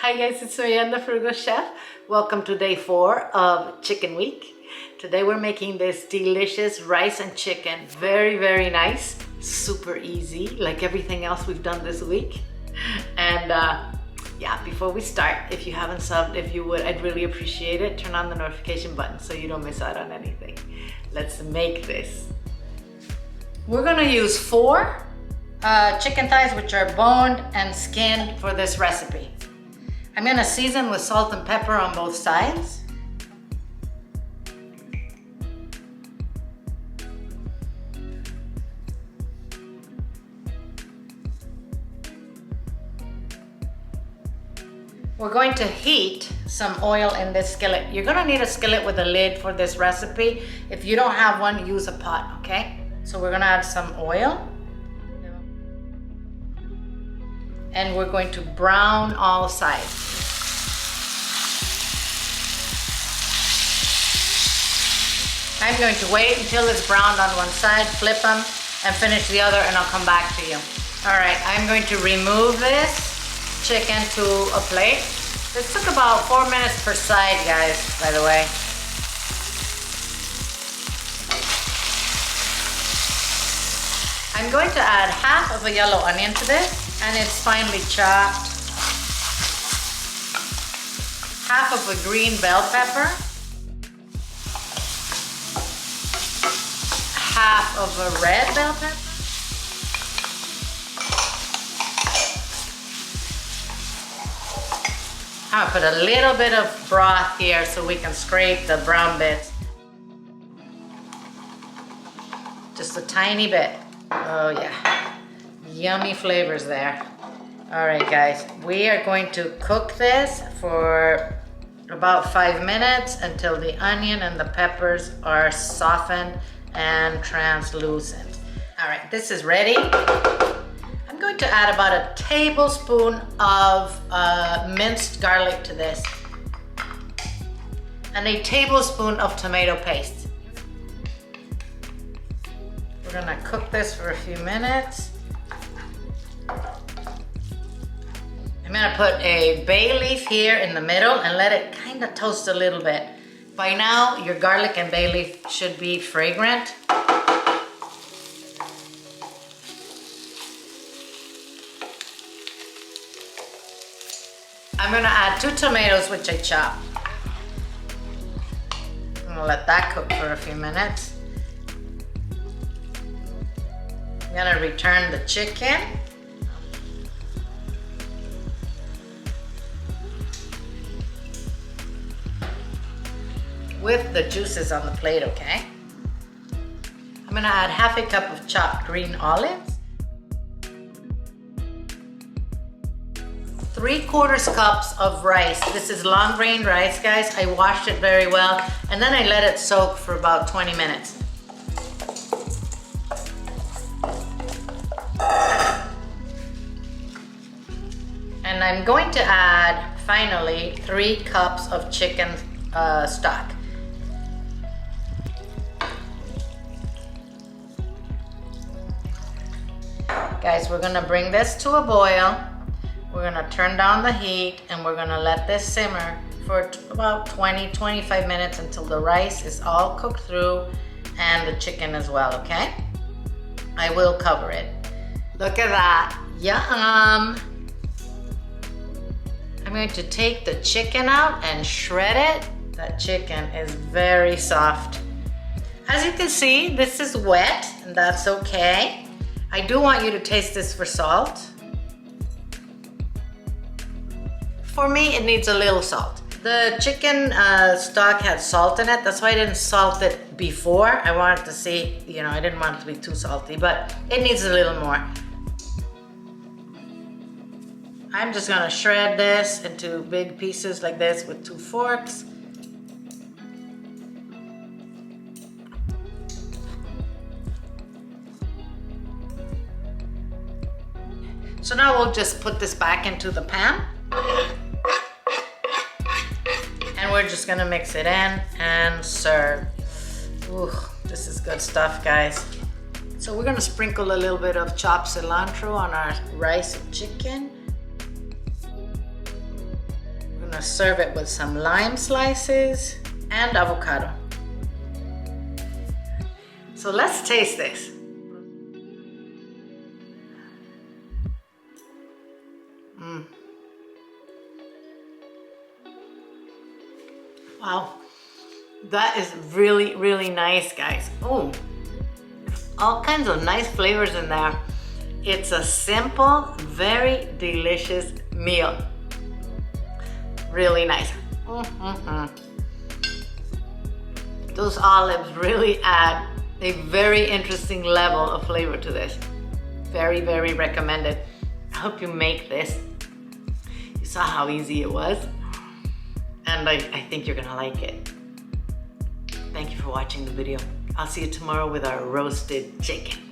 Hi guys, it's Marianne, the Frugal Chef. Welcome to day 4 of Chicken Week. Today we're making this delicious rice and chicken. Very, very nice. Super easy, like everything else we've done this week. And yeah, before we start, if you haven't subbed, if you would, I'd really appreciate it. Turn on the notification button so you don't miss out on anything. Let's make this. We're gonna use 4 chicken thighs, which are boned and skinned for this recipe. I'm gonna season with salt and pepper on both sides. We're going to heat some oil in this skillet. You're gonna need a skillet with a lid for this recipe. If you don't have one, use a pot, okay? So we're gonna add some oil. And we're going to brown all sides. I'm going to wait until it's browned on one side, flip them, and finish the other, and I'll come back to you. All right, I'm going to remove this chicken to a plate. This took about 4 minutes per side, guys, by the way. I'm going to add half of a yellow onion to this, and it's finely chopped. Half of a green bell pepper. Half of a red bell pepper. I'm gonna put a little bit of broth here so we can scrape the brown bits. Just a tiny bit. Oh yeah, yummy flavors there. All right guys, we are going to cook this for about 5 minutes until the onion and the peppers are softened and translucent. All right, this is ready. I'm going to add about a tablespoon of minced garlic to this and a tablespoon of tomato paste. We're gonna cook this for a few minutes. I'm gonna put a bay leaf here in the middle and let it kind of toast a little bit. By now, your garlic and bay leaf should be fragrant. I'm gonna add 2 tomatoes, which I chopped. I'm gonna let that cook for a few minutes. I'm gonna return the chicken. With the juices on the plate, okay? I'm gonna add half a cup of chopped green olives. 3/4 cups of rice. This is long grain rice, guys. I washed it very well, and then I let it soak for about 20 minutes. And I'm going to add, finally, 3 cups of chicken stock. Guys, we're gonna bring this to a boil. We're gonna turn down the heat and we're gonna let this simmer for about 20-25 minutes until the rice is all cooked through and the chicken as well, okay? I will cover it. Look at that, yum! I'm going to take the chicken out and shred it. That chicken is very soft. As you can see, this is wet, and that's okay. I do want you to taste this for salt. For me, it needs a little salt. The chicken stock had salt in it. That's why I didn't salt it before. I wanted to see, you know, I didn't want it to be too salty, but it needs a little more. I'm just gonna shred this into big pieces like this with 2 forks. So now we'll just put this back into the pan. And we're just gonna mix it in and serve. Ooh, this is good stuff, guys. So we're gonna sprinkle a little bit of chopped cilantro on our rice and chicken. gonna serve it with some lime slices and avocado. So let's taste this. Wow, that is really, really nice, guys. Oh, all kinds of nice flavors in there. It's a simple, very delicious meal. Really nice. Those olives really add a very interesting level of flavor to this. Very, very recommended. I hope you make this. You saw how easy it was. And I think you're gonna like it. Thank you for watching the video. I'll see you tomorrow with our roasted chicken.